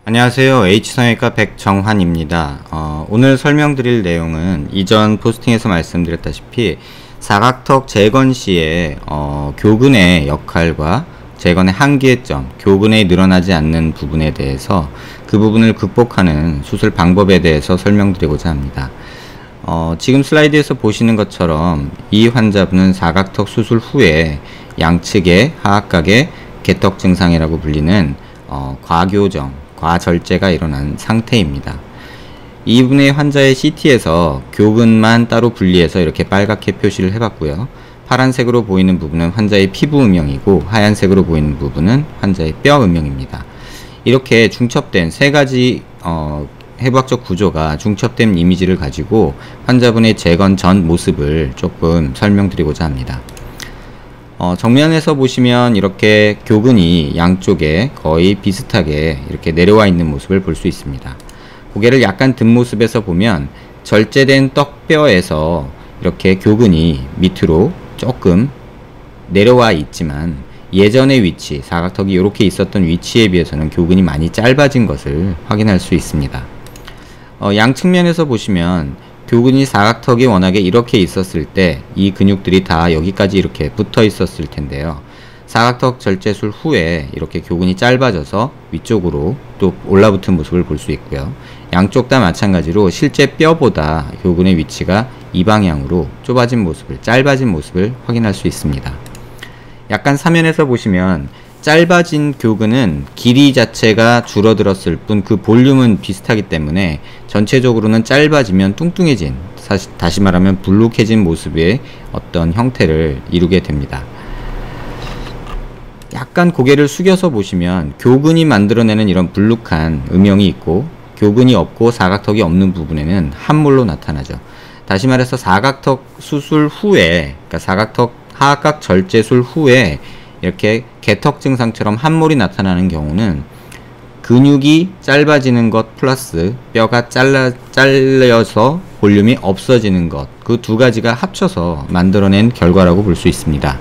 안녕하세요. H성형외과 백정환입니다. 오늘 설명드릴 내용은 이전 포스팅에서 말씀드렸다시피 사각턱 재건 시에 교근의 역할과 재건의 한계점, 교근에 늘어나지 않는 부분에 대해서 그 부분을 극복하는 수술 방법에 대해서 설명드리고자 합니다. 지금 슬라이드에서 보시는 것처럼 이 환자분은 사각턱 수술 후에 양측의 하악각의 개턱 증상이라고 불리는 과교정, 과절제가 일어난 상태입니다. 이분의 환자의 CT에서 교근만 따로 분리해서 이렇게 빨갛게 표시를 해봤고요. 파란색으로 보이는 부분은 환자의 피부 음영이고 하얀색으로 보이는 부분은 환자의 뼈 음영입니다. 이렇게 중첩된 세 가지 해부학적 구조가 중첩된 이미지를 가지고 환자분의 재건 전 모습을 조금 설명드리고자 합니다. 정면에서 보시면 이렇게 교근이 양쪽에 거의 비슷하게 이렇게 내려와 있는 모습을 볼 수 있습니다. 고개를 약간 든 모습에서 보면 절제된 떡뼈에서 이렇게 교근이 밑으로 조금 내려와 있지만 예전의 위치, 사각턱이 이렇게 있었던 위치에 비해서는 교근이 많이 짧아진 것을 확인할 수 있습니다. 양측면에서 보시면 교근이 사각턱이 워낙에 이렇게 있었을 때 이 근육들이 다 여기까지 이렇게 붙어 있었을 텐데요. 사각턱 절제술 후에 이렇게 교근이 짧아져서 위쪽으로 또 올라붙은 모습을 볼 수 있고요. 양쪽 다 마찬가지로 실제 뼈보다 교근의 위치가 이 방향으로 좁아진 모습을, 짧아진 모습을 확인할 수 있습니다. 약간 사면에서 보시면 짧아진 교근은 길이 자체가 줄어들었을 뿐 그 볼륨은 비슷하기 때문에 전체적으로는 짧아지면 뚱뚱해진, 다시 말하면 불룩해진 모습의 어떤 형태를 이루게 됩니다. 약간 고개를 숙여서 보시면 교근이 만들어내는 이런 불룩한 음영이 있고 교근이 없고 사각턱이 없는 부분에는 함몰로 나타나죠. 다시 말해서 사각턱 수술 후에, 그러니까 사각턱 하악각 절제술 후에 이렇게 개턱 증상처럼 함몰이 나타나는 경우는 근육이 짧아지는 것 플러스 뼈가 잘려서 볼륨이 없어지는 것, 그 두 가지가 합쳐서 만들어낸 결과라고 볼 수 있습니다.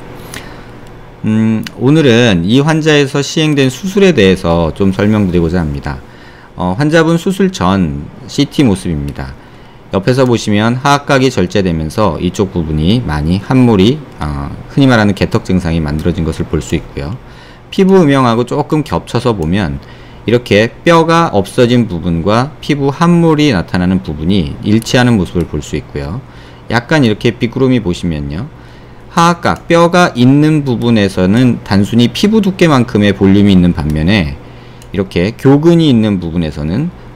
오늘은 이 환자에서 시행된 수술에 대해서 좀 설명드리고자 합니다. 환자분 수술 전 CT 모습입니다. 옆에서 보시면 하악각이 절제되면서 이쪽 부분이 많이 함몰이, 흔히 말하는 개턱 증상이 만들어진 것을 볼 수 있고요. 피부 음영하고 조금 겹쳐서 보면 이렇게 뼈가 없어진 부분과 피부 함몰이 나타나는 부분이 일치하는 모습을 볼 수 있고요. 약간 이렇게 비구름이 보시면요. 하악각, 뼈가 있는 부분에서는 단순히 피부 두께만큼의 볼륨이 있는 반면에 이렇게 교근이 있는 부분에서는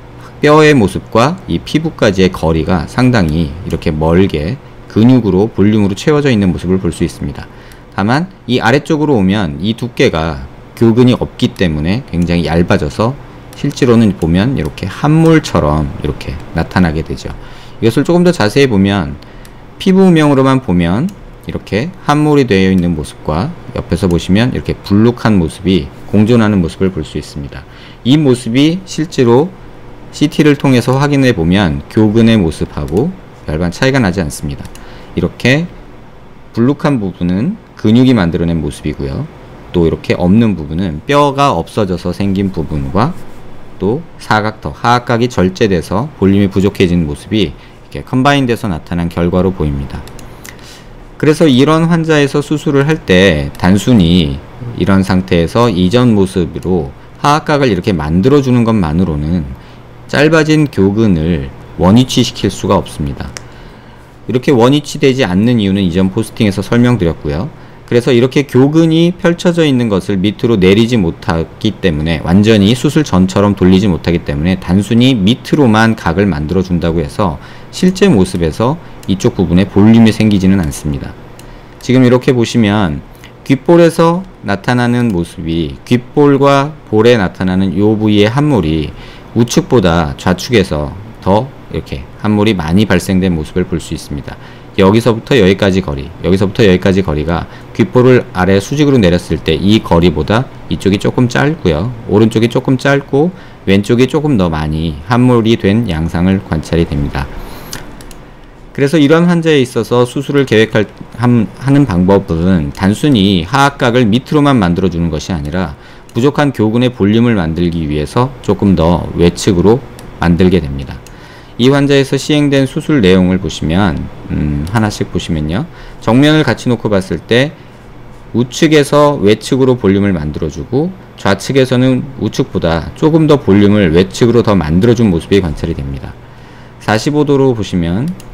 뼈의 모습과 이 피부까지의 거리가 상당히 이렇게 멀게 근육으로 볼륨으로 채워져 있는 모습을 볼 수 있습니다. 다만 이 아래쪽으로 오면 이 두께가 교근이 없기 때문에 굉장히 얇아져서 실제로는 보면 이렇게 함몰처럼 이렇게 나타나게 되죠. 이것을 조금 더 자세히 보면 피부 음영으로만 보면 이렇게 함몰이 되어 있는 모습과 옆에서 보시면 이렇게 불룩한 모습이 공존하는 모습을 볼 수 있습니다. 이 모습이 실제로 CT를 통해서 확인해 보면 교근의 모습하고 별반 차이가 나지 않습니다. 이렇게 불룩한 부분은 근육이 만들어낸 모습이고요. 또 이렇게 없는 부분은 뼈가 없어져서 생긴 부분과 또 사각턱, 하악각이 절제돼서 볼륨이 부족해진 모습이 이렇게 컴바인돼서 나타난 결과로 보입니다. 그래서 이런 환자에서 수술을 할 때 단순히 이런 상태에서 이전 모습으로 하악각을 이렇게 만들어주는 것만으로는 짧아진 교근을 원위치시킬 수가 없습니다. 이렇게 원위치되지 않는 이유는 이전 포스팅에서 설명드렸고요. 그래서 이렇게 교근이 펼쳐져 있는 것을 밑으로 내리지 못하기 때문에, 완전히 수술 전처럼 돌리지 못하기 때문에 단순히 밑으로만 각을 만들어 준다고 해서 실제 모습에서 이쪽 부분에 볼륨이 생기지는 않습니다. 지금 이렇게 보시면 귓볼에서 나타나는 모습이, 귓볼과 볼에 나타나는 이 부위의 함몰이 우측보다 좌측에서 더 이렇게 함몰이 많이 발생된 모습을 볼 수 있습니다. 여기서부터 여기까지 거리, 여기서부터 여기까지 거리가 귓볼을 아래 수직으로 내렸을 때 이 거리보다 이쪽이 조금 짧고요. 오른쪽이 조금 짧고 왼쪽이 조금 더 많이 함몰이 된 양상을 관찰이 됩니다. 그래서 이런 환자에 있어서 수술을 하는 방법은 단순히 하악각을 밑으로만 만들어주는 것이 아니라 부족한 교근의 볼륨을 만들기 위해서 조금 더 외측으로 만들게 됩니다. 이 환자에서 시행된 수술 내용을 보시면 하나씩 보시면요. 정면을 같이 놓고 봤을 때 우측에서 외측으로 볼륨을 만들어주고 좌측에서는 우측보다 조금 더 볼륨을 외측으로 더 만들어준 모습이 관찰이 됩니다. 45도로 보시면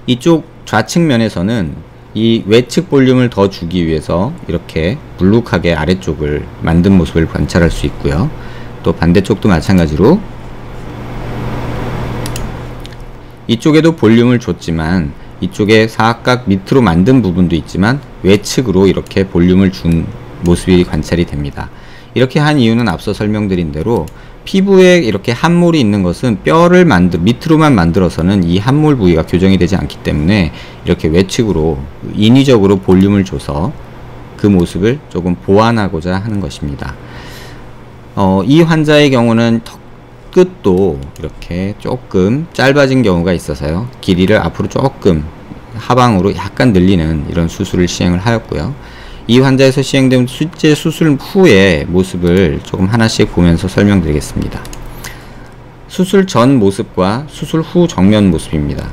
이쪽 좌측 면에서는 이 외측 볼륨을 더 주기 위해서 이렇게 불룩하게 아래쪽을 만든 모습을 관찰할 수 있고요. 또 반대쪽도 마찬가지로 이쪽에도 볼륨을 줬지만 이쪽에 사각각 밑으로 만든 부분도 있지만 외측으로 이렇게 볼륨을 준 모습이 관찰이 됩니다. 이렇게 한 이유는 앞서 설명드린 대로 피부에 이렇게 함몰이 있는 것은 뼈를 밑으로만 만들어서는 이 함몰 부위가 교정이 되지 않기 때문에 이렇게 외측으로 인위적으로 볼륨을 줘서 그 모습을 조금 보완하고자 하는 것입니다. 이 환자의 경우는 턱 끝도 이렇게 조금 짧아진 경우가 있어서요. 길이를 앞으로 조금 하방으로 약간 늘리는 이런 수술을 시행을 하였고요. 이 환자에서 시행된 실제 수술 후의 모습을 조금 하나씩 보면서 설명드리겠습니다. 수술 전 모습과 수술 후 정면 모습입니다.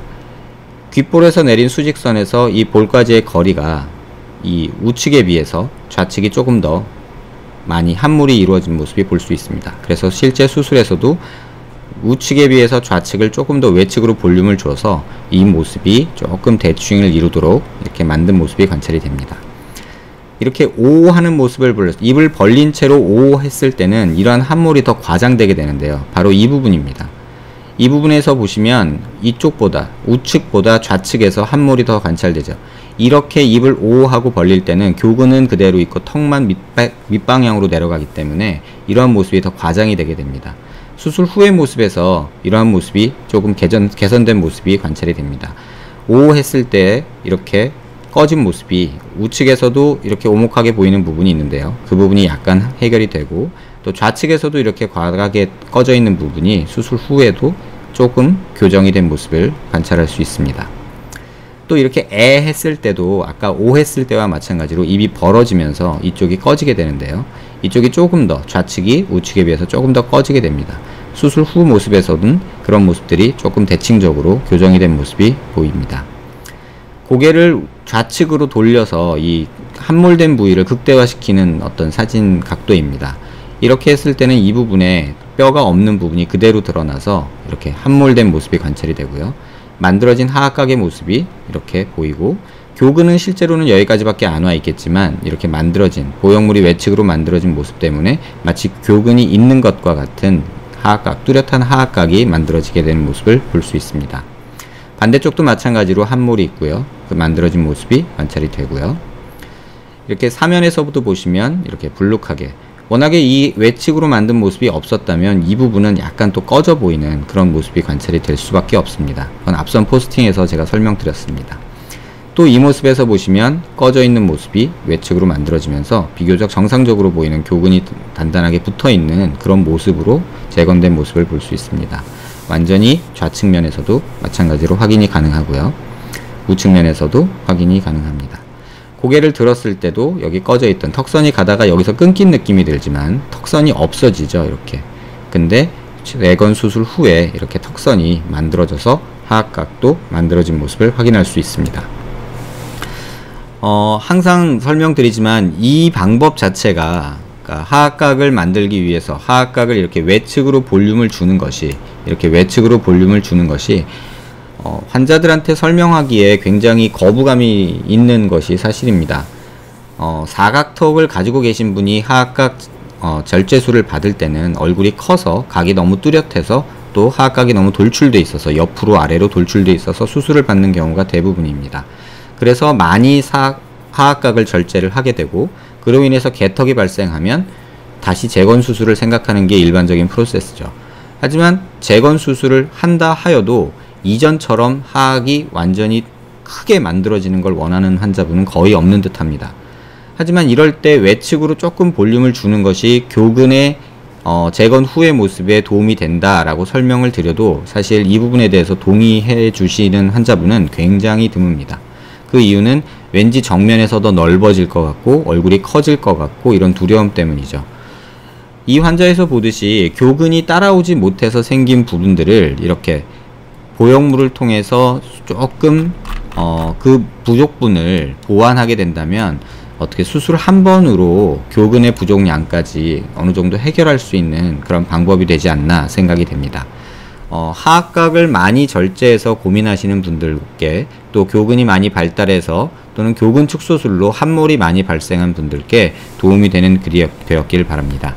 귓볼에서 내린 수직선에서 이 볼까지의 거리가 이 우측에 비해서 좌측이 조금 더 많이 함몰이 이루어진 모습이 볼 수 있습니다. 그래서 실제 수술에서도 우측에 비해서 좌측을 조금 더 외측으로 볼륨을 줘서 이 모습이 조금 대칭을 이루도록 이렇게 만든 모습이 관찰이 됩니다. 이렇게 오 하는 모습을 입을 벌린 채로 오 했을 때는 이러한 함몰이 더 과장되게 되는데요. 바로 이 부분입니다. 이 부분에서 보시면 이쪽보다 우측보다 좌측에서 함몰이 더 관찰되죠. 이렇게 입을 오 하고 벌릴 때는 교근은 그대로 있고 턱만 밑방향으로 내려가기 때문에 이러한 모습이 더 과장이 되게 됩니다. 수술 후의 모습에서 이러한 모습이 조금 개선된 모습이 관찰이 됩니다. 오 했을 때 이렇게 꺼진 모습이 우측에서도 이렇게 오목하게 보이는 부분이 있는데요. 그 부분이 약간 해결이 되고 또 좌측에서도 이렇게 과하게 꺼져 있는 부분이 수술 후에도 조금 교정이 된 모습을 관찰할 수 있습니다. 또 이렇게 에 했을 때도 아까 오 했을 때와 마찬가지로 입이 벌어지면서 이쪽이 꺼지게 되는데요. 이쪽이 조금 더 좌측이 우측에 비해서 조금 더 꺼지게 됩니다. 수술 후 모습에서는 그런 모습들이 조금 대칭적으로 교정이 된 모습이 보입니다. 고개를 좌측으로 돌려서 이 함몰된 부위를 극대화시키는 어떤 사진 각도입니다. 이렇게 했을 때는 이 부분에 뼈가 없는 부분이 그대로 드러나서 이렇게 함몰된 모습이 관찰이 되고요. 만들어진 하악각의 모습이 이렇게 보이고 교근은 실제로는 여기까지밖에 안 와 있겠지만 이렇게 만들어진 보형물이 외측으로 만들어진 모습 때문에 마치 교근이 있는 것과 같은 하악각, 뚜렷한 하악각이 만들어지게 되는 모습을 볼 수 있습니다. 반대쪽도 마찬가지로 함몰이 있고요. 그 만들어진 모습이 관찰이 되고요. 이렇게 사면에서부터 보시면 이렇게 불룩하게 워낙에 이 외측으로 만든 모습이 없었다면 이 부분은 약간 또 꺼져 보이는 그런 모습이 관찰이 될 수밖에 없습니다. 그건 앞선 포스팅에서 제가 설명드렸습니다. 또 이 모습에서 보시면 꺼져 있는 모습이 외측으로 만들어지면서 비교적 정상적으로 보이는 교근이 단단하게 붙어 있는 그런 모습으로 재건된 모습을 볼 수 있습니다. 완전히 좌측면에서도 마찬가지로 확인이 가능하고요. 우측면에서도 확인이 가능합니다. 고개를 들었을 때도 여기 꺼져 있던 턱선이 가다가 여기서 끊긴 느낌이 들지만 턱선이 없어지죠. 이렇게. 근데 내건 수술 후에 이렇게 턱선이 만들어져서 하악각도 만들어진 모습을 확인할 수 있습니다. 항상 설명드리지만 이 방법 자체가 하악각을 만들기 위해서 하악각을 이렇게 외측으로 볼륨을 주는 것이 환자들한테 설명하기에 굉장히 거부감이 있는 것이 사실입니다. 사각턱을 가지고 계신 분이 하악각 절제술을 받을 때는 얼굴이 커서 각이 너무 뚜렷해서 또 하악각이 너무 돌출돼 있어서 옆으로 아래로 돌출돼 있어서 수술을 받는 경우가 대부분입니다. 그래서 많이 하악각을 절제를 하게 되고 그로 인해서 개턱이 발생하면 다시 재건 수술을 생각하는 게 일반적인 프로세스죠. 하지만 재건 수술을 한다 하여도 이전처럼 하악이 완전히 크게 만들어지는 걸 원하는 환자분은 거의 없는 듯 합니다. 하지만 이럴 때 외측으로 조금 볼륨을 주는 것이 교근의 재건 후의 모습에 도움이 된다라고 설명을 드려도 사실 이 부분에 대해서 동의해 주시는 환자분은 굉장히 드뭅니다. 그 이유는 왠지 정면에서 더 넓어질 것 같고 얼굴이 커질 것 같고 이런 두려움 때문이죠. 이 환자에서 보듯이 교근이 따라오지 못해서 생긴 부분들을 이렇게 보형물을 통해서 조금 그 부족분을 보완하게 된다면 어떻게 수술 한 번으로 교근의 부족량까지 어느 정도 해결할 수 있는 그런 방법이 되지 않나 생각이 됩니다. 하악각을 많이 절제해서 고민하시는 분들께, 또 교근이 많이 발달해서 또는 교근 축소술로 함몰이 많이 발생한 분들께 도움이 되는 글이 되었길 바랍니다.